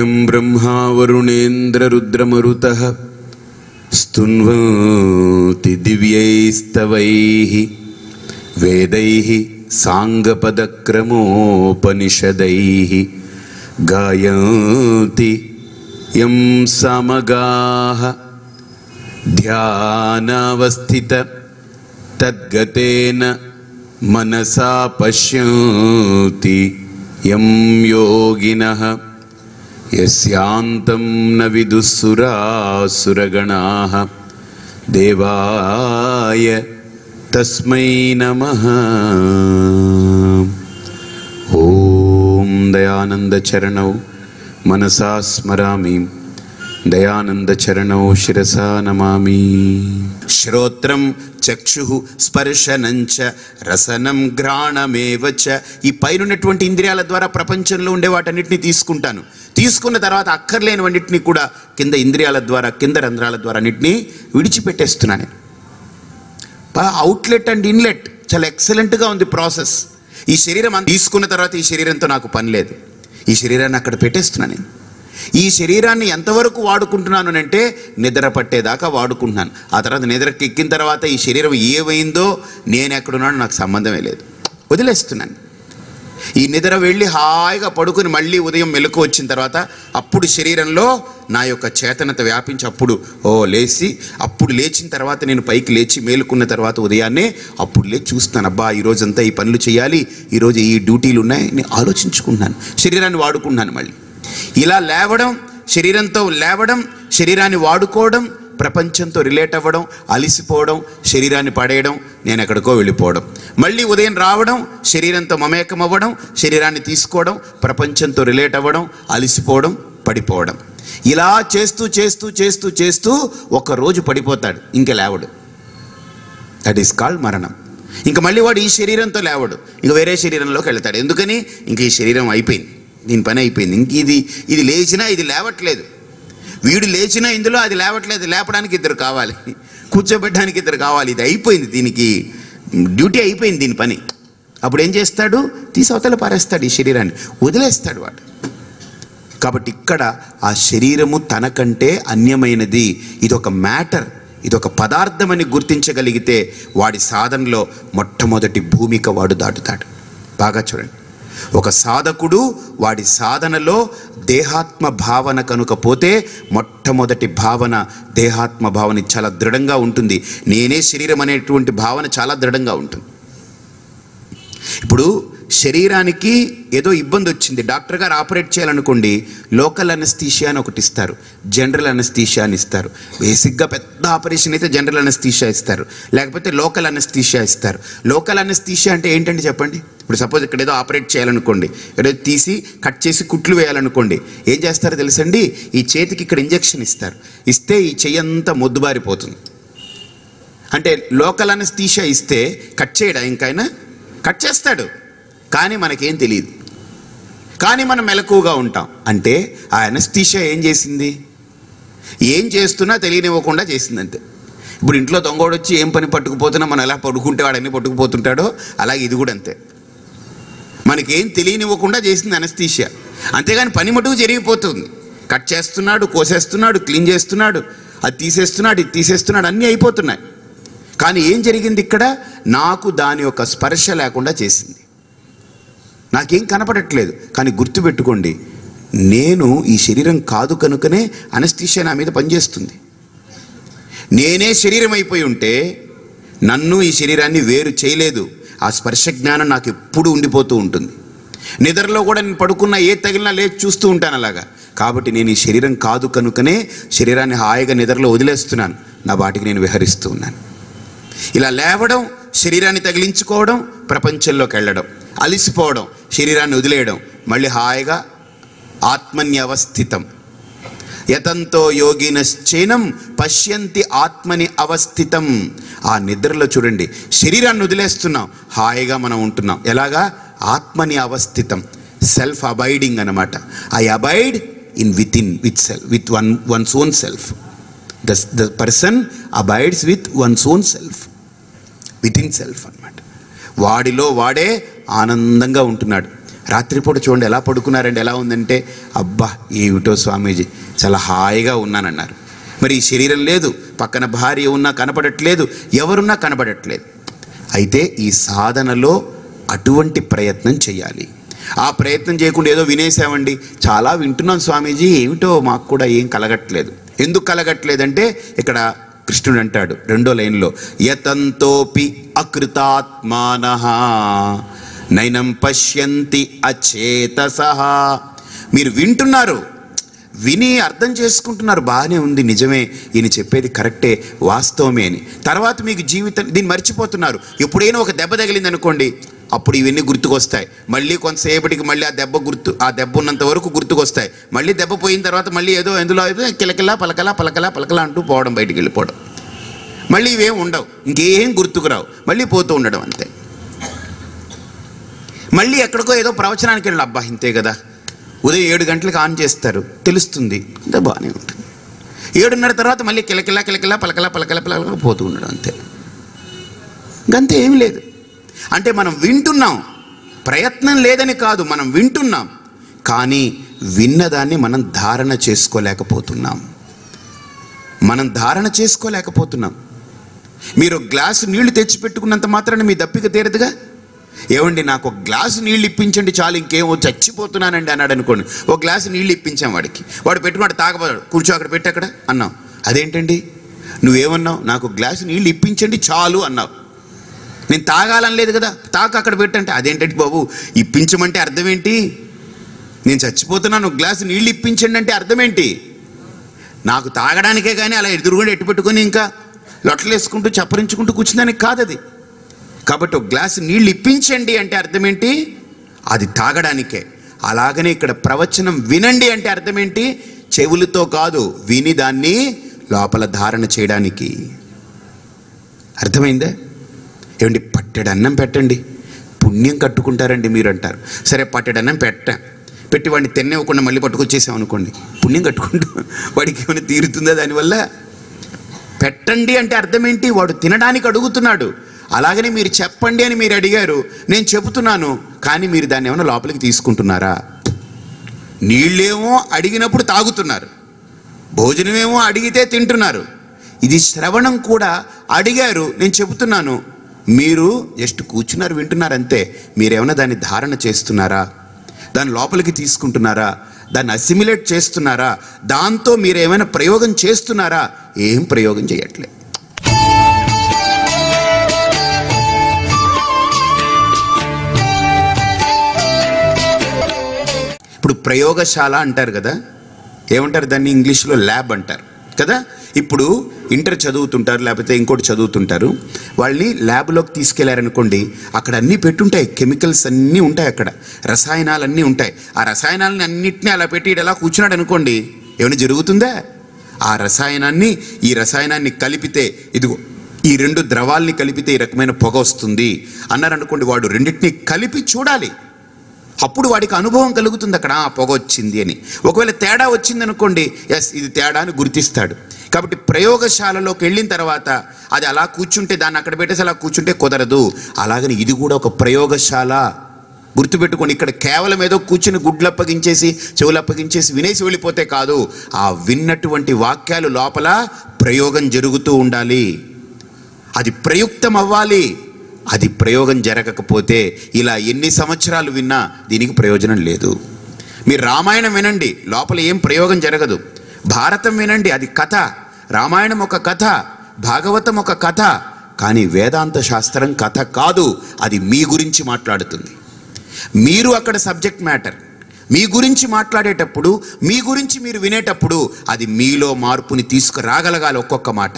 यं ब्रह्मा वरुणेन्द्ररुद्रमरुतः स्तुन्वन्ति दिव्यैस्तवैः वेदैः साङ्गपदक्रमोपनिषदैः गायन्ति यं सामगाः ध्यानावस्थित तद्गतेन मनसा पश्यन्ति यं योगिनः यस्यान्तं न विदुःसुरासुरगणाः देवाय तस्मै नमः। ॐ दयानन्दचरणौ मनसा स्मरामि दयानन्दचरणौ शिरसा नमामि। श्रोत्रं चक्षुः స్పర్శనంచ రసనం ఘ్రాణమేవచ. ఈ పైనున్నటువంటి ఇంద్రియాల ద్వారా ప్రపంచంలో ఉండే వాటన్నిటిని తీసుకుంటాను. తీసుకున్న తర్వాత అక్కర్లేనివన్నిటిని కూడా కింద ఇంద్రియాల ద్వారా కింద రంధ్రాల ద్వారా అన్నిటినీ విడిచిపెట్టేస్తున్నాను. అవుట్లెట్ అండ్ ఇన్లెట్ చాలా ఎక్సలెంట్గా ఉంది ప్రాసెస్. ఈ శరీరం తీసుకున్న తర్వాత ఈ శరీరంతో నాకు పని లేదు. ఈ శరీరాన్ని అక్కడ పెట్టేస్తున్నాను నేను. ఈ శరీరాన్ని ఎంతవరకు వాడుకుంటున్నాను అంటే నిద్ర పట్టేదాకా వాడుకుంటున్నాను. ఆ తర్వాత నిద్రకి ఎక్కిన తర్వాత ఈ శరీరం ఏమైందో నేను ఎక్కడున్నానో నాకు సంబంధమే లేదు, వదిలేస్తున్నాను. ఈ నిద్ర వెళ్ళి హాయిగా పడుకుని మళ్ళీ ఉదయం మెలకు వచ్చిన తర్వాత అప్పుడు శరీరంలో నా యొక్క చేతనత వ్యాపించి అప్పుడు లేచి అప్పుడు లేచిన తర్వాత నేను పైకి లేచి మేలుకున్న తర్వాత ఉదయాన్నే అప్పుడు లేచి చూస్తాను, అబ్బా ఈరోజంతా ఈ పనులు చేయాలి, ఈరోజు ఈ డ్యూటీలు ఉన్నాయి నేను ఆలోచించుకుంటున్నాను, శరీరాన్ని వాడుకుంటున్నాను. మళ్ళీ ఇలా లేవడం, శరీరంతో లేవడం, శరీరాన్ని వాడుకోవడం, ప్రపంచంతో రిలేట్ అవ్వడం, అలిసిపోవడం, శరీరాన్ని పడేయడం, నేను ఎక్కడికో వెళ్ళిపోవడం, మళ్ళీ ఉదయం రావడం, శరీరంతో మమేకం అవ్వడం, శరీరాన్ని తీసుకోవడం, ప్రపంచంతో రిలేట్ అవ్వడం, అలిసిపోవడం, పడిపోవడం. ఇలా చేస్తూ చేస్తూ చేస్తూ చేస్తూ ఒకరోజు పడిపోతాడు, ఇంక లేవడు. దట్ ఈస్ కాల్డ్ మరణం. ఇంక మళ్ళీ వాడు ఈ శరీరంతో లేవడు, ఇంక వేరే శరీరంలోకి వెళ్తాడు. ఎందుకని? ఇంక ఈ శరీరం అయిపోయింది, దీని పని అయిపోయింది. ఇంక ఇది లేచినా ఇది లేవట్లేదు, వీడు లేచినా ఇందులో అది లేవట్లేదు. లేపడానికి ఇద్దరు కావాలి, కూర్చోబెట్టడానికి ఇద్దరు కావాలి. ఇది అయిపోయింది, దీనికి డ్యూటీ అయిపోయింది, దీని పని. అప్పుడు ఏం చేస్తాడు? తీసి అవతల పారేస్తాడు, ఈ శరీరాన్ని వదిలేస్తాడు వాడు. కాబట్టి ఇక్కడ ఆ శరీరము తనకంటే అన్యమైనది, ఇదొక మ్యాటర్, ఇదొక పదార్థం అని గుర్తించగలిగితే వాడి సాధనలో మొట్టమొదటి భూమిక వాడు దాటుతాడు. బాగా చూడండి, ఒక సాధకుడు వాడి సాధనలో దేహాత్మ భావన కనుక పోతే మొట్టమొదటి భావన దేహాత్మ భావన చాలా దృఢంగా ఉంటుంది. నేనే శరీరం అనేటువంటి భావన చాలా దృఢంగా ఉంటుంది. ఇప్పుడు శరీరానికి ఏదో ఇబ్బంది వచ్చింది, డాక్టర్ గారు ఆపరేట్ చేయాలనుకోండి, లోకల్ అనస్థీషియా అని ఒకటి ఇస్తారు, జనరల్ అనస్థీషియా అని ఇస్తారు. బేసిక్గా పెద్ద ఆపరేషన్ అయితే జనరల్ అనస్థీషియా ఇస్తారు, లేకపోతే లోకల్ అనస్థీషియా ఇస్తారు. లోకల్ అనస్థీషియా అంటే ఏంటంటే చెప్పండి. ఇప్పుడు సపోజ్ ఇక్కడ ఏదో ఆపరేట్ చేయాలనుకోండి, ఏదో తీసి కట్ చేసి కుట్లు వేయాలనుకోండి, ఏం చేస్తారో తెలుసండి? ఈ చేతికి ఇక్కడ ఇంజెక్షన్ ఇస్తారు, ఇస్తే ఈ చెయ్యి అంతా మొద్దుబారిపోతుంది. అంటే లోకల్ అనస్థీషియా ఇస్తే కట్ చేయడా? ఇంకైనా కట్ చేస్తాడు, కానీ మనకేం తెలియదు. కానీ మనం మెలకువగా ఉంటాం. అంటే ఆ అనస్థీషియా ఏం చేసింది? ఏం చేస్తున్నా తెలియనివ్వకుండా చేసింది అంతే. ఇప్పుడు ఇంట్లో దొంగోడు వచ్చి ఏం పని పట్టుకుపోతున్నా మనం ఎలా పడుకుంటే వాడన్నీ పట్టుకుపోతుంటాడో అలాగే ఇది కూడా అంతే. మనకేం తెలియనివ్వకుండా చేసింది అనస్థీషియా. అంతేగాని పని మటుకు జరిగిపోతుంది. కట్ చేస్తున్నాడు, కోసేస్తున్నాడు, క్లీన్ చేస్తున్నాడు, అది తీసేస్తున్నాడు, ఇది తీసేస్తున్నాడు, అన్నీ అయిపోతున్నాయి. కానీ ఏం జరిగింది ఇక్కడ? నాకు దాని యొక్క స్పర్శ లేకుండా చేసింది. నాకేం కనపడట్లేదు. కానీ గుర్తుపెట్టుకోండి, నేను ఈ శరీరం కాదు కనుకనే అనస్థీషియా నా మీద పనిచేస్తుంది. నేనే శరీరం అయిపోయి ఉంటే నన్ను ఈ శరీరాన్ని వేరు చేయలేదు. ఆ స్పర్శ జ్ఞానం నాకు ఎప్పుడు ఉండిపోతూ ఉంటుంది. నిద్రలో కూడా నేను పడుకున్నా ఏ తగిలినా లేచి చూస్తూ ఉంటాను అలాగా. కాబట్టి నేను ఈ శరీరం కాదు కనుకనే శరీరాన్ని హాయిగా నిద్రలో వదిలేస్తున్నాను, నా బాటికి నేను విహరిస్తూ ఉన్నాను. ఇలా లేవడం, శరీరాన్ని తగిలించుకోవడం, ప్రపంచంలోకి వెళ్ళడం, అలిసిపోవడం, శరీరాన్ని వదిలేయడం, మళ్ళీ హాయిగా ఆత్మన్యవస్థితం. యతంతో యోగినశ్చైనం పశ్యంతి ఆత్మని అవస్థితం. ఆ నిద్రలో చూడండి, శరీరాన్ని వదిలేస్తున్నాం, హాయిగా మనం ఉంటున్నాం. ఎలాగా? ఆత్మని అవస్థితం, సెల్ఫ్ అబైడింగ్ అన్నమాట. I abide in with self, with once own self. The person abides with once own self, with in self అన్నమాట. వాడిలో వాడే ఆనందంగా ఉంటున్నాడు. రాత్రిపూట చూడండి ఎలా పడుకున్నారండి, ఎలా ఉందంటే అబ్బా ఏమిటో స్వామీజీ చాలా హాయిగా ఉన్నానన్నారు. మరి ఈ శరీరం లేదు, పక్కన భార్య ఉన్నా కనపడట్లేదు, ఎవరున్నా కనపడట్లేదు. అయితే ఈ సాధనలో అటువంటి ప్రయత్నం చేయాలి. ఆ ప్రయత్నం చేయకుండా ఏదో వినేసామండి, చాలా వింటున్నాం స్వామీజీ, ఏమిటో మాకు కూడా ఏం కలగట్లేదు. ఎందుకు కలగట్లేదంటే ఇక్కడ కృష్ణుడు అంటాడు 2వ లైన్లో, యతంతోపి అకృతాత్మానః నైనం పశ్యంతి అచేతసః. మీరు వింటున్నారు, విని అర్థం చేసుకుంటున్నారు, బాగానే ఉంది, నిజమే, ఈయన చెప్పేది కరెక్టే, వాస్తవమే అని. తర్వాత మీకు జీవితం దీన్ని మర్చిపోతున్నారు. ఎప్పుడైనా ఒక దెబ్బ తగిలింది అనుకోండి, అప్పుడు ఇవన్నీ గుర్తుకొస్తాయి. మళ్ళీ కొంతసేపటికి మళ్ళీ ఆ దెబ్బ ఉన్నంత వరకు గుర్తుకొస్తాయి. మళ్ళీ దెబ్బ పోయిన తర్వాత మళ్ళీ ఎందులో ఏదో కిలకిలా పలకలా అంటూ పోవడం, బయటికి వెళ్ళిపోవడం. మళ్ళీ ఇవేం ఉండవు, ఇంకేం గుర్తుకు రావు, మళ్ళీ పోతూ ఉండడం అంతే. మళ్ళీ ఎక్కడికో ఏదో ప్రవచనానికి వెళ్ళి, అబ్బా ఇంతే కదా, ఉదయం 7 గంటలకు ఆన్ చేస్తారు, తెలుస్తుంది, అంతే బాగానే ఉంటుంది. 7:30 తర్వాత మళ్ళీ కిలకిలా పలకలా పోతూ ఉండడం అంతే. ఇంకంతే ఏమి లేదు. అంటే మనం వింటున్నాం, ప్రయత్నం లేదని కాదు, మనం వింటున్నాం, కానీ విన్నదాన్ని మనం ధారణ చేసుకోలేకపోతున్నాం. మీరు గ్లాసు నీళ్లు తెచ్చిపెట్టుకున్నంత మాత్రాన మీ దప్పిక తీరదుగా. ఏమండి నాకు ఒక గ్లాసు నీళ్ళు ఇప్పించండి చాలు, ఇంకేమో చచ్చిపోతున్నానండి అన్నాడు అనుకోండి. ఒక గ్లాసు నీళ్ళు ఇప్పించాం వాడికి, వాడు పెట్టుకున్నాడు, తాగబోయాడు, కూర్చో అక్కడ పెట్టి అక్కడ అన్నాం. అదేంటండి నువ్వేమన్నావు, నాకు గ్లాసు నీళ్ళు ఇప్పించండి చాలు అన్నావు, నేను తాగాలని లేదు కదా, తాకు అక్కడ పెట్టంటే అదేంటంటే బాబు ఇప్పించమంటే అర్థం ఏంటి, నేను చచ్చిపోతున్నాను గ్లాసు నీళ్ళు ఇప్పించండి అంటే అర్థం ఏంటి? నాకు తాగడానికే కానీ అలా ఎదురుగుండా ఎట్టు పెట్టుకొని ఇంకా లొట్టలు వేసుకుంటూ చప్పరించుకుంటూ కూర్చుందానికి కాదు అది. కాబట్టి ఒక గ్లాసు నీళ్ళు ఇప్పించండి అంటే అర్థం ఏంటి, అది తాగడానికే. అలాగనే ఇక్కడ ప్రవచనం వినండి అంటే అర్థం ఏంటి, చెవులతో కాదు, విని దాన్ని లోపల ధారణ చేయడానికి. అర్థమైందా? ఏమండి పట్టెడన్నం పెట్టండి, పుణ్యం కట్టుకుంటారండి మీరు అంటారు. సరే పట్టెడన్నం పెట్టి వాడిని తినేవ్వకుండా మళ్ళీ పట్టుకొచ్చేసాం అనుకోండి, పుణ్యం కట్టుకుంటూ వాడికి ఏమైనా తీరుతుందా దానివల్ల? పెట్టండి అంటే అర్థం ఏంటి, వాడు తినడానికి అడుగుతున్నాడు. అలాగని మీరు చెప్పండి అని మీరు అడిగారు, నేను చెబుతున్నాను, కానీ మీరు దాన్ని ఏమైనా లోపలికి తీసుకుంటున్నారా? నీళ్ళేమో అడిగినప్పుడు తాగుతున్నారు, భోజనమేమో అడిగితే తింటున్నారు. ఇది శ్రవణం కూడా అడిగారు, నేను చెబుతున్నాను, మీరు జస్ట్ కూర్చున్నారు వింటున్నారు అంతే. మీరేమైనా దాన్ని ధారణ చేస్తున్నారా? దాన్ని లోపలికి తీసుకుంటున్నారా? దాన్ని అసిమిలేట్ చేస్తున్నారా? దాంతో మీరేమైనా ప్రయోగం చేస్తున్నారా? ఏం ప్రయోగం చేయట్లే. ఇప్పుడు ప్రయోగశాల అంటారు కదా, ఏమంటారు దాన్ని ఇంగ్లీష్లో? ల్యాబ్ అంటారు కదా. ఇప్పుడు ఇంటర్ చదువుతుంటారు, లేకపోతే ఇంకోటి చదువుతుంటారు, వాళ్ళని ల్యాబ్లోకి తీసుకెళ్లారనుకోండి, అక్కడ అన్నీ పెట్టుంటాయి, కెమికల్స్ అన్నీ ఉంటాయి, అక్కడ రసాయనాలన్నీ ఉంటాయి. ఆ రసాయనాలని అన్నింటినీ అలా పెట్టి ఎలా కూర్చున్నాడు అనుకోండి, ఏమైనా జరుగుతుందా? ఆ ఈ రసాయనాన్ని కలిపితే, ఇదిగో ఈ 2 ద్రవాల్ని కలిపితే ఈ రకమైన పొగ వస్తుంది అన్నారనుకోండి, వాడు రెండింటినీ కలిపి చూడాలి, అప్పుడు వాడికి అనుభవం కలుగుతుంది అక్కడ పొగ వచ్చింది అని. ఒకవేళ తేడా వచ్చింది అనుకోండి, ఎస్ ఇది తేడా అని గుర్తిస్తాడు. కాబట్టి ప్రయోగశాలలోకి వెళ్ళిన తర్వాత అది అలా కూర్చుంటే, దాన్ని అక్కడ పెట్టేసి అలా కూర్చుంటే కుదరదు. అలాగని ఇది కూడా ఒక ప్రయోగశాల, గుర్తుపెట్టుకోండి. ఇక్కడ కేవలం ఏదో కూర్చుని గుడ్లు అప్పగించేసి చెవులు అప్పగించేసి వినేసి వెళ్ళిపోతే కాదు, ఆ విన్నటువంటి వాక్యాలు లోపల ప్రయోగం జరుగుతూ ఉండాలి, అది ప్రయుక్తం అవ్వాలి. అది ప్రయోగం జరగకపోతే ఇలా ఎన్ని సంవత్సరాలు విన్నా దీనికి ప్రయోజనం లేదు. మీరు రామాయణం వినండి, లోపల ఏం ప్రయోగం జరగదు. భారతం వినండి, అది కథ. రామాయణం ఒక కథ, భాగవతం ఒక కథ. కానీ వేదాంత శాస్త్రం కథ కాదు, అది మీ గురించి మాట్లాడుతుంది. మీరు అక్కడ సబ్జెక్ట్ మ్యాటర్. మీ గురించి మాట్లాడేటప్పుడు, మీ గురించి మీరు వినేటప్పుడు అది మీలో మార్పుని తీసుకురాగలగాలి. ఒక్కొక్క మాట,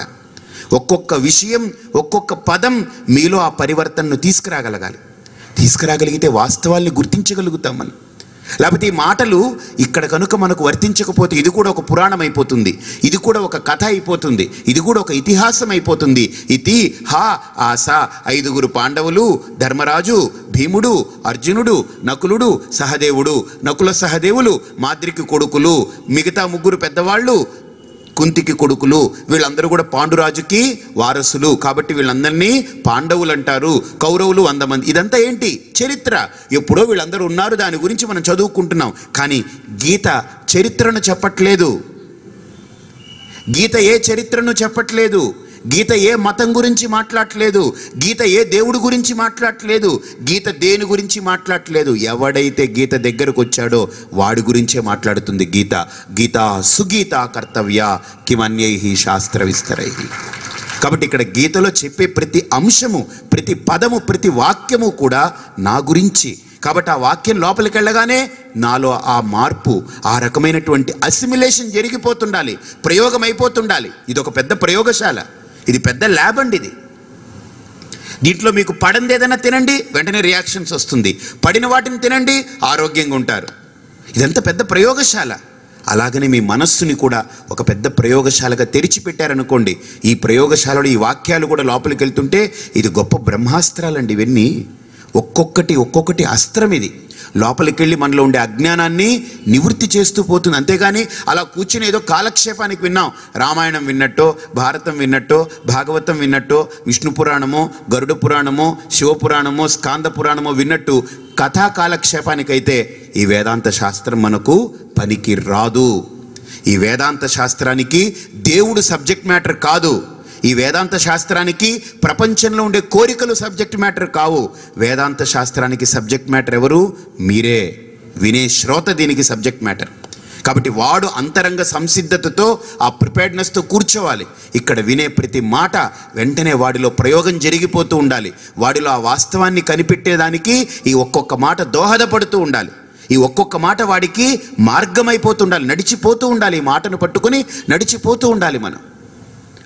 ఒక్కొక్క విషయం, ఒక్కొక్క పదం మీలో ఆ పరివర్తనను తీసుకురాగలిగితే వాస్తవాల్ని గుర్తించగలుగుతాం మనం. లేకపోతే ఈ మాటలు ఇక్కడ కనుక మనకు వర్తించకపోతే ఇది కూడా ఒక పురాణం అయిపోతుంది, ఇది కూడా ఒక కథ అయిపోతుంది, ఇది కూడా ఒక ఇతిహాసం అయిపోతుంది. ఇతి హా ఆస 5 పాండవులు, ధర్మరాజు, భీముడు, అర్జునుడు, నకులుడు, సహదేవుడు, నకుల సహదేవులు, మాద్రికి కొడుకులు, మిగతా 3 పెద్దవాళ్ళు, కుంతికి కొడుకులు, వీళ్ళందరూ కూడా పాండురాజుకి వారసులు, కాబట్టి వీళ్ళందరినీ పాండవులు అంటారు. కౌరవులు 100 మంది. ఇదంతా ఏంటి? చరిత్ర. ఎప్పుడో వీళ్ళందరూ ఉన్నారు, దాని గురించి మనం చదువుకుంటున్నాం. కానీ గీత చరిత్రను చెప్పట్లేదు. గీత ఏ చరిత్రను చెప్పట్లేదు. గీత ఏ మతం గురించి మాట్లాడట్లేదు. గీత ఏ దేవుడి గురించి మాట్లాడట్లేదు. గీత దేని గురించి మాట్లాడట్లేదు. ఎవడైతే గీత దగ్గరకు వచ్చాడో వాడి గురించే మాట్లాడుతుంది గీత. గీత సుగీత కర్తవ్య కిమన్యైః శాస్త్ర విస్తరైః. కాబట్టి ఇక్కడ గీతలో చెప్పే ప్రతి అంశము, ప్రతి పదము, ప్రతి వాక్యము కూడా నా గురించి. కాబట్టి ఆ వాక్యం లోపలికి వెళ్ళగానే నాలో ఆ మార్పు, ఆ రకమైనటువంటి అసిమిలేషన్ జరిగిపోతుండాలి, ప్రయోగం అయిపోతుండాలి. ఇది ఒక పెద్ద ప్రయోగశాల, ఇది పెద్ద ల్యాబ్ అండి. దీంట్లో మీకు పడింది ఏదైనా తినండి, వెంటనే రియాక్షన్స్ వస్తుంది. పడిన వాటిని తినండి, ఆరోగ్యంగా ఉంటారు. ఇదంతా పెద్ద ప్రయోగశాల. అలాగనే మీ మనస్సుని కూడా ఒక పెద్ద ప్రయోగశాలగా తెరిచిపెట్టారనుకోండి. ఈ ప్రయోగశాలలో ఈ వాక్యాలు కూడా లోపలికి వెళ్తుంటే ఇది గొప్ప బ్రహ్మాస్త్రాలండి. ఇవన్నీ ఒక్కొక్కటి అస్త్రం. ఇది లోపలికి వెళ్ళి మనలో ఉండే అజ్ఞానాన్ని నివృత్తి చేస్తూ పోతుంది. అంతేగాని అలా కూర్చుని ఏదో కాలక్షేపానికి విన్నాం, రామాయణం విన్నట్టో, భారతం విన్నట్టో, భాగవతం విన్నట్టో, విష్ణు పురాణమో, గరుడ పురాణమో, శివపురాణమో, స్కాంద పురాణమో విన్నట్టు కథా కాలక్షేపానికైతే ఈ వేదాంత శాస్త్రం మనకు పనికి రాదు. ఈ వేదాంత శాస్త్రానికి దేవుడు సబ్జెక్ట్ మ్యాటర్ కాదు. ఈ వేదాంత శాస్త్రానికి ప్రపంచంలో ఉండే కోరికలు సబ్జెక్ట్ మ్యాటర్ కావు. వేదాంత శాస్త్రానికి సబ్జెక్ట్ మ్యాటర్ ఎవరు? మీరే, వినే శ్రోత దీనికి సబ్జెక్ట్ మ్యాటర్. కాబట్టి వాడు అంతరంగ సంసిద్ధతతో, ఆ ప్రిపేర్డ్నెస్తో కూర్చోవాలి. ఇక్కడ వినే ప్రతి మాట వెంటనే వాడిలో ప్రయోగం జరిగిపోతూ ఉండాలి. వాడిలో ఆ వాస్తవాన్ని కనిపెట్టేదానికి ఈ ఒక్కొక్క మాట దోహదపడుతూ ఉండాలి. ఈ ఒక్కొక్క మాట వాడికి మార్గమైపోతుండాలి, నడిచిపోతూ ఉండాలి. ఈ మాటను పట్టుకుని నడిచిపోతూ ఉండాలి. మనం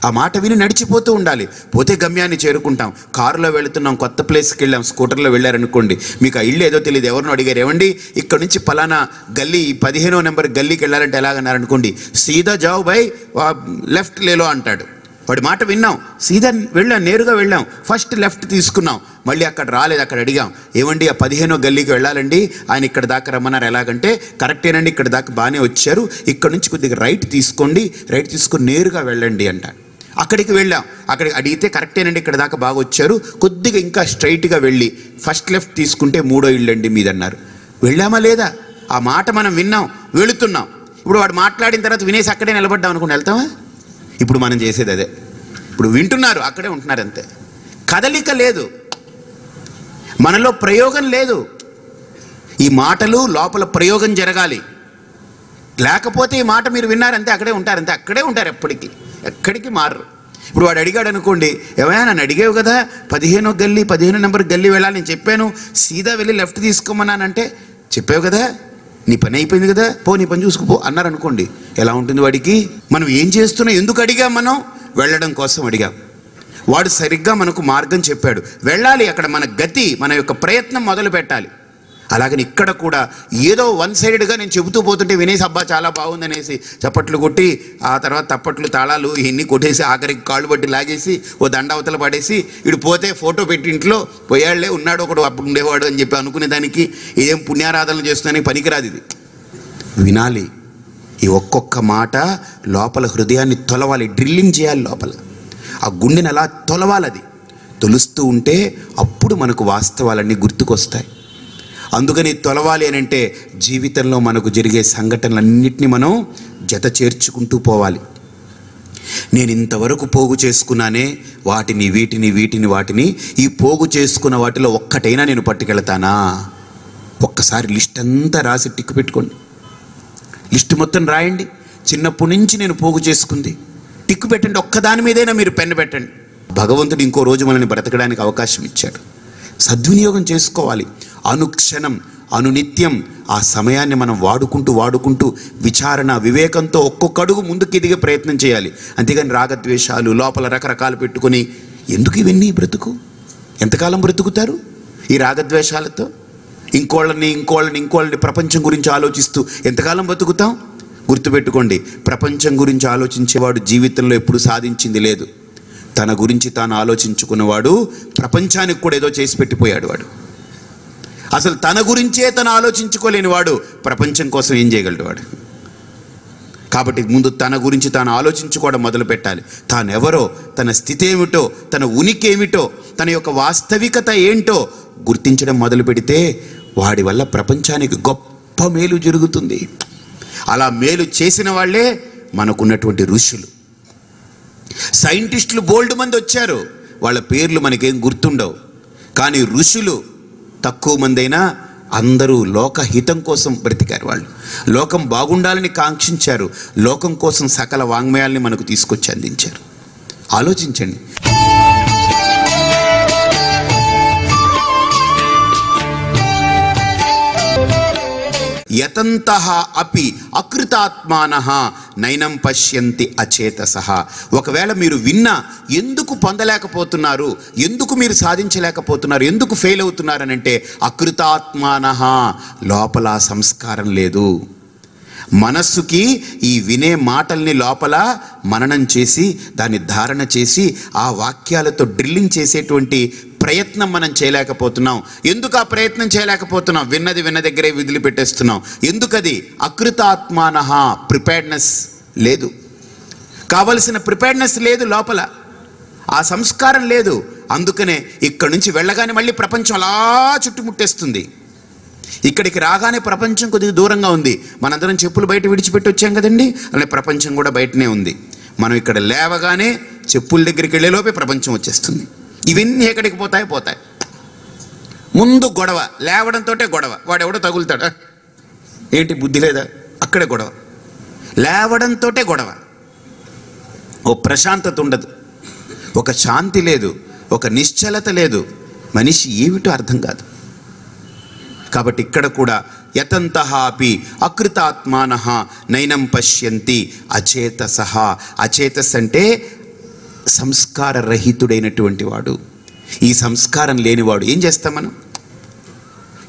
ఆ మాట విని నడిచిపోతూ ఉండాలి. పోతే గమ్యాన్ని చేరుకుంటాం. కారులో వెళుతున్నాం, కొత్త ప్లేస్కి వెళ్ళాం, స్కూటర్లో వెళ్ళారనుకోండి, మీకు ఆ ఇల్లు ఏదో తెలియదు, ఎవరినో అడిగారు, ఏమండి ఇక్కడ నుంచి పలానా గల్లీ 15వ నెంబర్ గల్లీకి వెళ్ళాలంటే ఎలాగన్నారనుకోండి, సీదా జావ్ బై లెఫ్ట్ లేలో అంటాడు. వాడి మాట విన్నాం, సీదా వెళ్ళాం, నేరుగా వెళ్ళాం, ఫస్ట్ లెఫ్ట్ తీసుకున్నాం, మళ్ళీ అక్కడ రాలేదు. అక్కడ అడిగాం, ఏమండి ఆ 15వ గల్లీకి వెళ్ళాలండి, ఆయన ఇక్కడ దాకా రమ్మన్నారు. ఎలాగంటే కరెక్టేనండి, ఇక్కడ దాకా బాగానే వచ్చారు, ఇక్కడ నుంచి కొద్దిగా రైట్ తీసుకోండి, రైట్ తీసుకొని నేరుగా వెళ్ళండి అంటాడు. అక్కడికి వెళ్ళాం, అక్కడికి అడిగితే కరెక్టేనండి, ఇక్కడ దాకా బాగా వచ్చారు, కొద్దిగా ఇంకా స్ట్రైట్గా వెళ్ళి ఫస్ట్ లెఫ్ట్ తీసుకుంటే 3వ ఇల్లు అండి మీదన్నారు. వెళ్ళామా లేదా? ఆ మాట మనం విన్నాం, వెళుతున్నాం. ఇప్పుడు వాడు మాట్లాడిన తర్వాత వినేసి అక్కడే నిలబడ్డాం అనుకుని వెళ్తామా? ఇప్పుడు మనం చేసేది అదే. ఇప్పుడు వింటున్నారు, అక్కడే ఉంటున్నారు, అంతే. కదలిక లేదు, మనలో ప్రయోగం లేదు. ఈ మాటలు లోపల ప్రయోగం జరగాలి. లేకపోతే ఈ మాట మీరు విన్నారంతే, అక్కడే ఉంటారంతే, అక్కడే ఉంటారు, ఎక్కడికి మారరు. ఇప్పుడు వాడు అడిగాడు అనుకోండి, ఏమైనా నన్ను అడిగావు కదా 15వ గల్లీ 15వ నెంబర్ గల్లీ వెళ్ళాలి, నేను చెప్పాను సీదా వెళ్ళి లెఫ్ట్ తీసుకోమన్నానంటే, చెప్పావు కదా, నీ పని అయిపోయింది కదా, పో నీ పని చూసుకుపో అన్నారు అనుకోండి, ఎలా ఉంటుంది వాడికి? మనం ఏం చేస్తున్నాం, ఎందుకు అడిగాం? మనం వెళ్ళడం కోసం అడిగాం. వాడు సరిగ్గా మనకు మార్గం చెప్పాడు, వెళ్ళాలి. అక్కడ మన గతి, మన యొక్క ప్రయత్నం మొదలు పెట్టాలి. అలాగని ఇక్కడ కూడా ఏదో వన్ సైడెడ్గా నేను చెబుతూ పోతుంటే వినేసి అబ్బా చాలా బాగుందనేసి చప్పట్లు కొట్టి, ఆ తర్వాత తప్పట్లు తాళాలు ఇవన్నీ కొట్టేసి ఆఖరికి కాళ్ళు బట్టి లాగేసి ఓ దండవతల పడేసి ఇటు పోతే ఫోటో పెట్టి ఇంట్లో పోయాళ్లే ఉన్నాడు ఒకడు అప్పుడు ఉండేవాడు అని చెప్పి అనుకునేదానికి ఇదేం పుణ్యారాధనలు చేస్తున్నానికి పనికిరాదు. ఇది వినాలి. ఈ ఒక్కొక్క మాట లోపల హృదయాన్ని తొలవాలి, డ్రిల్లింగ్ చేయాలి లోపల. ఆ గుండెని అలా తొలవాలి. అది తొలుస్తూ ఉంటే అప్పుడు మనకు వాస్తవాలన్నీ గుర్తుకొస్తాయి. అందుకని తొలవాలి అని అంటే జీవితంలో మనకు జరిగే సంఘటనలన్నింటినీ మనం జత చేర్చుకుంటూ పోవాలి. నేను ఇంతవరకు పోగు చేసుకున్నానే, వాటిని వాటిని ఈ పోగు చేసుకున్న వాటిలో ఒక్కటైనా నేను పట్టుకెళ్తానా? ఒక్కసారి లిస్ట్ అంతా రాసి టిక్కు పెట్టుకోండి. లిస్ట్ మొత్తం రాయండి. చిన్నప్పటి నుంచి నేను పోగు చేసుకుంది టిక్కు పెట్టండి. ఒక్కదాని మీదైనా మీరు పెన్ను పెట్టండి. భగవంతుడు ఇంకో రోజు మనల్ని బ్రతకడానికి అవకాశం ఇచ్చాడు. సద్వినియోగం చేసుకోవాలి. అనుక్షణం, అనునిత్యం ఆ సమయాన్ని మనం వాడుకుంటూ విచారణ, వివేకంతో ఒక్కొక్క అడుగు ముందుకు ఎదిగే ప్రయత్నం చేయాలి. అంతేగాని రాగద్వేషాలు లోపల రకరకాలు పెట్టుకొని ఎందుకు ఇవన్నీ? బ్రతుకు ఎంతకాలం బ్రతుకుతారు ఈ రాగద్వేషాలతో? ఇంకోళ్ళని ప్రపంచం గురించి ఆలోచిస్తూ ఎంతకాలం బతుకుతాం? గుర్తుపెట్టుకోండి, ప్రపంచం గురించి ఆలోచించేవాడు జీవితంలో ఎప్పుడు సాధించింది లేదు. తన గురించి తాను ఆలోచించుకున్నవాడు ప్రపంచానికి కూడా ఏదో చేసి పెట్టిపోయాడు. వాడు అసలు తన గురించే తను ఆలోచించుకోలేని వాడు ప్రపంచం కోసం ఏం చేయగలడు? వాడు కాబట్టి ముందు తన గురించి తాను ఆలోచించుకోవడం మొదలు పెట్టాలి. తానెవరో, తన స్థితి ఏమిటో, తన ఉనికి ఏమిటో, తన యొక్క వాస్తవికత ఏంటో గుర్తించడం మొదలు పెడితే వాడి వల్ల ప్రపంచానికి గొప్ప మేలు జరుగుతుంది. అలా మేలు చేసిన వాళ్ళే మనకున్నటువంటి ఋషులు. సైంటిస్టులు బోల్డ్ మంది వచ్చారు, వాళ్ళ పేర్లు మనకేం గుర్తుండవు. కానీ ఋషులు తక్కువ మంది అయినా అందరూ లోకహితం కోసం బ్రతికారు. వాళ్ళు లోకం బాగుండాలని కాంక్షించారు. లోకం కోసం సకల వాంగ్మయాల్ని మనకు తీసుకొచ్చి అందించారు. ఆలోచించండి. యతంతః అపి అకృతాత్మానః నైనం పశ్యంతి అచేతసః. ఒకవేళ మీరు విన్నా ఎందుకు పొందలేకపోతున్నారు, ఎందుకు మీరు సాధించలేకపోతున్నారు, ఎందుకు ఫెయిల్ అవుతున్నారనంటే అకృతాత్మానః, లోపల సంస్కారం లేదు. మనస్సుకి ఈ వినే మాటల్ని లోపల మననం చేసి దాన్ని ధారణ చేసి ఆ వాక్యాలతో డ్రిల్లింగ్ చేసేటువంటి ప్రయత్నం మనం చేయలేకపోతున్నాం. ఎందుకు ఆ ప్రయత్నం చేయలేకపోతున్నాం? విన్నది విన్న దగ్గరే వదిలిపెట్టేస్తున్నాం. ఎందుకది? అకృతాత్మానః, ప్రిపేర్డ్నెస్ లేదు. కావలసిన ప్రిపేర్డ్నెస్ లేదు, లోపల ఆ సంస్కారం లేదు. అందుకనే ఇక్కడి నుంచి వెళ్ళగానే మళ్ళీ ప్రపంచం అలా చుట్టుముట్టేస్తుంది. ఇక్కడికి రాగానే ప్రపంచం కొద్దిగా దూరంగా ఉంది. మనందరం చెప్పులు బయట విడిచిపెట్టి వచ్చాం కదండి, అలానే ప్రపంచం కూడా బయటనే ఉంది. మనం ఇక్కడ లేవగానే చెప్పుల దగ్గరికి వెళ్ళేలోపే ప్రపంచం వచ్చేస్తుంది. ఇవన్నీ ఎక్కడికి పోతాయి? ముందు గొడవ, లేవడంతో గొడవ. వాడెవడో తగులుతాడా? ఏంటి బుద్ధి లేదా? అక్కడే గొడవ. లేవడంతో గొడవ. ఓ ప్రశాంతత ఉండదు, ఒక శాంతి లేదు, ఒక నిశ్చలత లేదు. మనిషి ఏమిటో అర్థం కాదు. కాబట్టి ఇక్కడ కూడా యతంతః అపి అకృతాత్మానః నైనం పశ్యంతి అచేతసః. అచేతస్ అంటే సంస్కార రహితుడైనటువంటి వాడు. ఈ సంస్కారం లేనివాడు ఏం చేస్తాం మనం?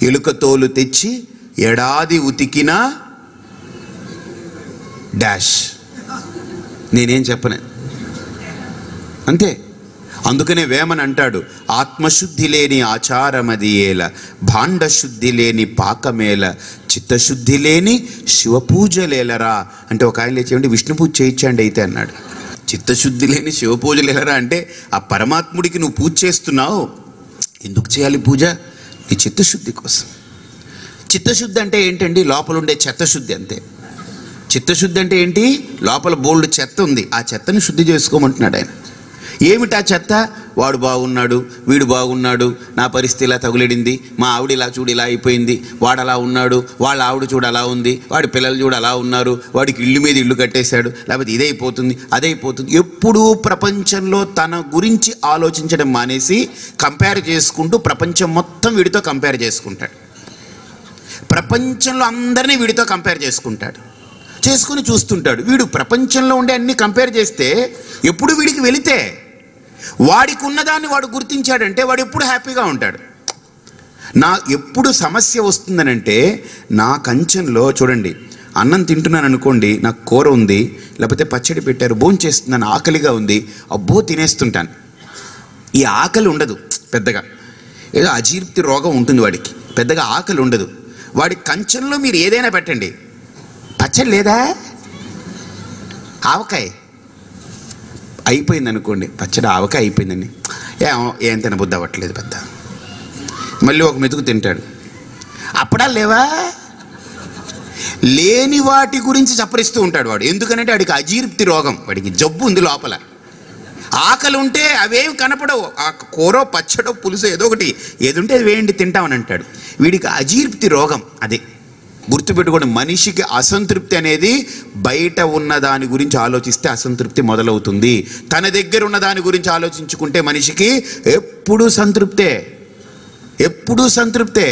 ఎలుక తోలు తెచ్చి ఏడాది ఉతికినా డాష్, నేనేం చెప్పను అంతే. అందుకనే వేమన్ అంటాడు, ఆత్మశుద్ధి లేని ఆచారమది ఏల, భాండశుద్ధి లేని పాకమేల, చిత్తశుద్ధి లేని శివపూజలేలరా. అంటే ఒక ఆయన లేచేయండి విష్ణు పూజ చేయించండి అయితే అన్నాడు. చిత్తశుద్ధి లేని శివపూజలేలరా అంటే ఆ పరమాత్ముడికి నువ్వు పూజ చేస్తున్నావు, ఎందుకు చేయాలి పూజ? నీ చిత్తశుద్ధి కోసం. చిత్తశుద్ధి అంటే ఏంటండి? లోపల ఉండే చెత్తశుద్ధి అంతే. చిత్తశుద్ధి అంటే ఏంటి? లోపల బోల్డ్ చెత్త ఉంది, ఆ చెత్తని శుద్ధి చేసుకోమంటున్నాడు ఆయన. ఏమిటా చెత్త? వాడు బాగున్నాడు, వీడు బాగున్నాడు, నా పరిస్థితి ఇలా తగులడింది, మా ఆవిడ ఇలా చూడు ఇలా అయిపోయింది, వాడు అలా ఉన్నాడు, వాళ్ళ ఆవిడ చూడు అలా ఉంది, వాడి పిల్లలు చూడు అలా ఉన్నారు, వాడికి ఇల్లు మీద ఇల్లు కట్టేశాడు, లేకపోతే ఇదైపోతుంది అదైపోతుంది. ఎప్పుడూ ప్రపంచంలో తన గురించి ఆలోచించడం మానేసి కంపేర్ చేసుకుంటూ ప్రపంచం మొత్తం వీడితో కంపేర్ చేసుకుంటాడు. ప్రపంచంలో అందరినీ వీడితో కంపేర్ చేసుకుంటాడు, చేసుకుని చూస్తుంటాడు. వీడు ప్రపంచంలో ఉండే అన్ని కంపేర్ చేస్తే ఎప్పుడు వీడికి వెళితే వాడికి ఉన్నదాన్ని వాడు గుర్తించాడంటే వాడు ఎప్పుడు హ్యాపీగా ఉంటాడు. నా ఎప్పుడు సమస్య వస్తుందనంటే, నా కంచంలో చూడండి, అన్నం తింటున్నాను అనుకోండి, నాకు కూర ఉంది, లేకపోతే పచ్చడి పెట్టారు, భోంచేస్తున్నాను, ఆకలిగా ఉంది, అబ్బో తినేస్తుంటాను. ఈ ఆకలి ఉండదు పెద్దగా, ఏదో అజీర్తి రోగం ఉంటుంది వాడికి, పెద్దగా ఆకలి ఉండదు. వాడి కంచంలో మీరు ఏదైనా పెట్టండి, పచ్చడి లేదా, ఆవకాయ అయిపోయింది అనుకోండి, పచ్చడి ఆవకాయ అయిపోయిందండి, ఏం తినబుద్ధి అవ్వట్లేదు పెద్ద, మళ్ళీ ఒక మెతుకు తింటాడు. అప్పుడా లేవా? లేని వాటి గురించి చప్పరిస్తూ ఉంటాడు వాడు. ఎందుకనంటే వాడికి అజీర్తి రోగం, వాడికి జబ్బు ఉంది లోపల. ఆకలి ఉంటే అవేమి కనపడవు, ఆ కూరో పచ్చడో పులుసో ఏదో ఒకటి ఏది ఉంటే అది వేయండి తింటామని అంటాడు. వీడికి అజీర్తి రోగం. అదే గుర్తుపెట్టుకోండి, మనిషికి అసంతృప్తి అనేది బయట ఉన్న దాని గురించి ఆలోచిస్తే అసంతృప్తి మొదలవుతుంది. తన దగ్గర ఉన్న దాని గురించి ఆలోచించుకుంటే మనిషికి ఎప్పుడూ సంతృప్తే, ఎప్పుడూ సంతృప్తే,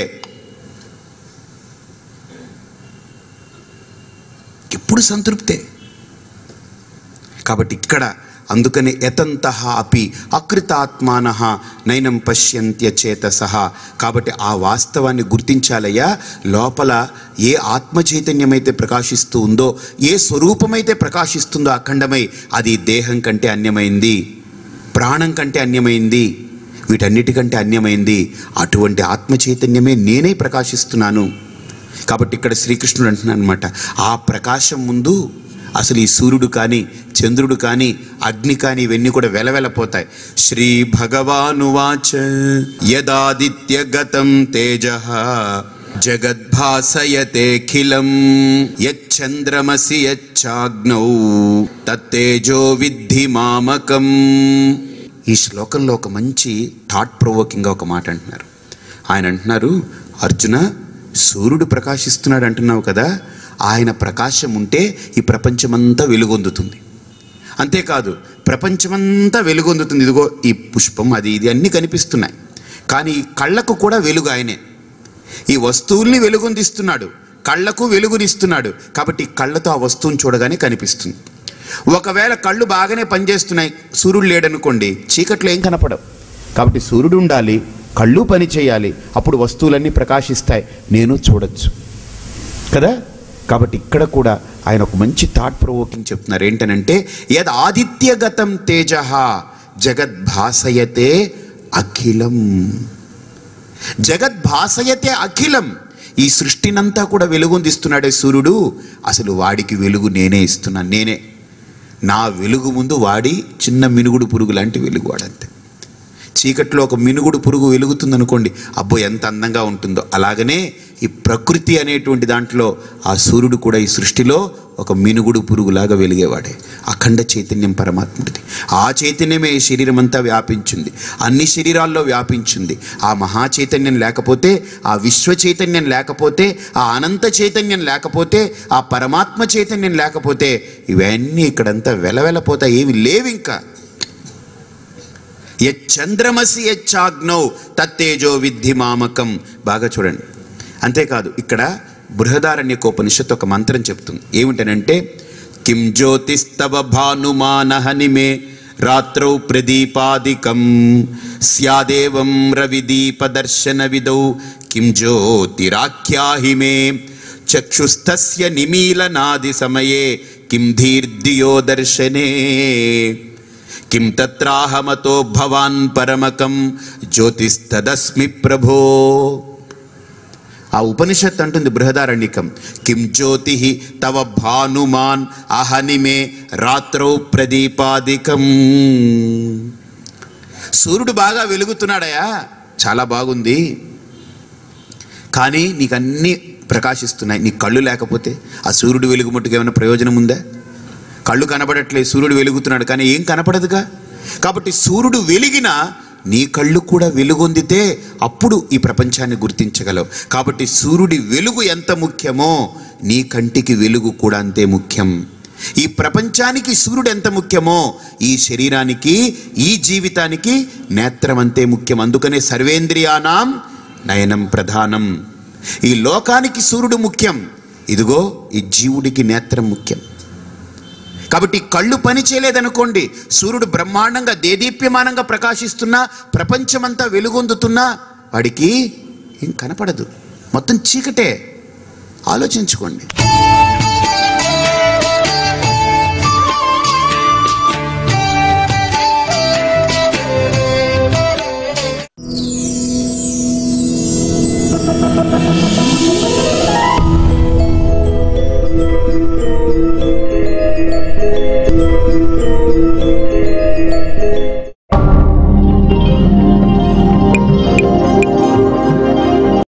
ఎప్పుడు సంతృప్తే. కాబట్టి ఇక్కడ అందుకని యతంతః అపి అకృతాత్మానః నైనం పశ్యంత్యచేతసః. కాబట్టి ఆ వాస్తవాన్ని గుర్తించాలయ్యా. లోపల ఏ ఆత్మ చైతన్యమైతే ప్రకాశిస్తూ ఉందో, ఏ స్వరూపమైతే ప్రకాశిస్తుందో అఖండమై, అది దేహం కంటే అన్యమైంది, ప్రాణం కంటే అన్యమైంది, వీటన్నిటికంటే అన్యమైంది. అటువంటి ఆత్మ చైతన్యమే నేనే ప్రకాశిస్తున్నాను. కాబట్టి ఇక్కడ శ్రీకృష్ణుడు అంటున్నాడు అనమాట, ఆ ప్రకాశం ముందు అసలు ఈ సూర్యుడు కానీ చంద్రుడు కానీ అగ్ని కానీ ఇవన్నీ కూడా వెలవెలపోతాయి. శ్రీ భగవానువాచ యదాదిత్యగతం తేజః జగద్భాసయతేఖిలం యచ్చంద్రమసి యచ్చాగ్నౌ తత్తేజో విద్ధి మామకం. ఈ శ్లోకంలో ఒక మంచి థాట్ ప్రొవోకింగ్గా ఒక మాట అంటున్నారు. ఆయన అంటున్నారు, అర్జున, సూర్యుడు ప్రకాశిస్తున్నాడు అంటున్నావు కదా, ఆయన ప్రకాశం ఉంటే ఈ ప్రపంచమంతా వెలుగొందుతుంది. అంతేకాదు, ప్రపంచమంతా వెలుగొందుతుంది. ఇదిగో ఈ పుష్పం, అది ఇది అన్నీ కనిపిస్తున్నాయి. కానీ కళ్ళకు కూడా వెలుగు ఆయనే. ఈ వస్తువుల్ని వెలుగొందిస్తున్నాడు, కళ్ళకు వెలుగునిస్తున్నాడు. కాబట్టి కళ్ళతో ఆ వస్తువుని చూడగానే కనిపిస్తుంది. ఒకవేళ కళ్ళు బాగానే పనిచేస్తున్నాయి, సూర్యుడు లేడనుకోండి, చీకట్లో ఏం కనపడవు. కాబట్టి సూర్యుడు ఉండాలి, కళ్ళు పని చేయాలి, అప్పుడు వస్తువులన్నీ ప్రకాశిస్తాయి, నేను చూడొచ్చు కదా. కాబట్టి ఇక్కడ కూడా ఆయన ఒక మంచి థాట్ ప్రొవోకింగ్ చెప్తున్నారు. ఏంటనంటే, యద్ ఆదిత్యగతం తేజః జగద్భాసయతే అఖిలం. జగద్భాసయతే అఖిలం. ఈ సృష్టినంతా కూడా వెలుగొందిస్తున్నాడే సూర్యుడు, అసలు వాడికి వెలుగు నేనే ఇస్తున్నాను. నేనే, నా వెలుగు ముందు వాడి చిన్న మినుగుడు పురుగు లాంటి వెలుగు వాడంతే. చీకట్లో ఒక మినుగుడు పురుగు వెలుగుతుందనుకోండి, అబ్బో ఎంత అందంగా ఉంటుందో. అలాగనే ఈ ప్రకృతి అనేటువంటి దాంట్లో ఆ సూర్యుడు కూడా ఈ సృష్టిలో ఒక మినుగుడు పురుగులాగా వెలిగేవాడే. అఖండ చైతన్యం పరమాత్ముడిది. ఆ చైతన్యమే ఈ శరీరం అంతా వ్యాపించింది, అన్ని శరీరాల్లో వ్యాపించింది. ఆ మహా చైతన్యం లేకపోతే, ఆ విశ్వ చైతన్యం లేకపోతే, ఆ అనంత చైతన్యం లేకపోతే, ఆ పరమాత్మ చైతన్యం లేకపోతే ఇవన్నీ ఇక్కడంతా వెలవెలపోతాయి, ఏమి లేవు ఇంకా. యచ్చంద్రమసి యచ్చాగ్నౌ తత్తేజో విద్ధి మామకం. బాగా చూడండి. అంతేకాదు, ఇక్కడ బృహదారణ్యకోపనిషత్తు ఒక మంత్రం చెప్తుంది. ఏమిటనంటే, కిం జ్యోతిస్తవ భానుమానహనిమే రాత్రౌ ప్రదీపాదికం స్యాదేవం రవిదీపదర్శన విదౌ కిం జ్యోతిరాఖ్యాహిమే చక్షుస్తస్య నిమీలనాది సమయే కిం ధీర్దియో దర్శనే కిం తత్రాహమతో భవాన్ పరమకం జ్యోతిస్తదస్మి ప్రభో. ఆ ఉపనిషత్ అంటుంది బృహదారణ్యకం, కిం జ్యోతి తవ భానుమాన్ అహనిమే రాత్రౌ ప్రదీపాదికం. సూర్యుడు బాగా వెలుగుతున్నాడయా, చాలా బాగుంది, కానీ నీకు అన్నీ ప్రకాశిస్తున్నాయి. నీ కళ్ళు లేకపోతే ఆ సూర్యుడు వెలుగు మట్టుకు ఏమైనా ప్రయోజనం ఉందా? కళ్ళు కనపడట్లేదు, సూర్యుడు వెలుగుతున్నాడు, కానీ ఏం కనపడదుగా. కాబట్టి సూర్యుడు వెలిగినా నీ కళ్ళు కూడా వెలుగొందితే అప్పుడు ఈ ప్రపంచాన్ని గుర్తించగలవు. కాబట్టి సూర్యుడి వెలుగు ఎంత ముఖ్యమో నీ కంటికి వెలుగు కూడా అంతే ముఖ్యం. ఈ ప్రపంచానికి సూర్యుడు ఎంత ముఖ్యమో ఈ శరీరానికి, ఈ జీవితానికి నేత్రం అంతే ముఖ్యం. అందుకనే సర్వేంద్రియానాం నయనం ప్రధానం. ఈ లోకానికి సూర్యుడు ముఖ్యం, ఇదిగో ఈ జీవుడికి నేత్రం ముఖ్యం. కాబట్టి కళ్ళు పని చేయలేదనుకోండి, సూర్యుడు బ్రహ్మాండంగా దేదీప్యమానంగా ప్రకాశిస్తున్నా, ప్రపంచమంతా వెలుగొందుతున్నా వాడికి ఏం కనపడదు, మొత్తం చీకటే. ఆలోచించుకోండి.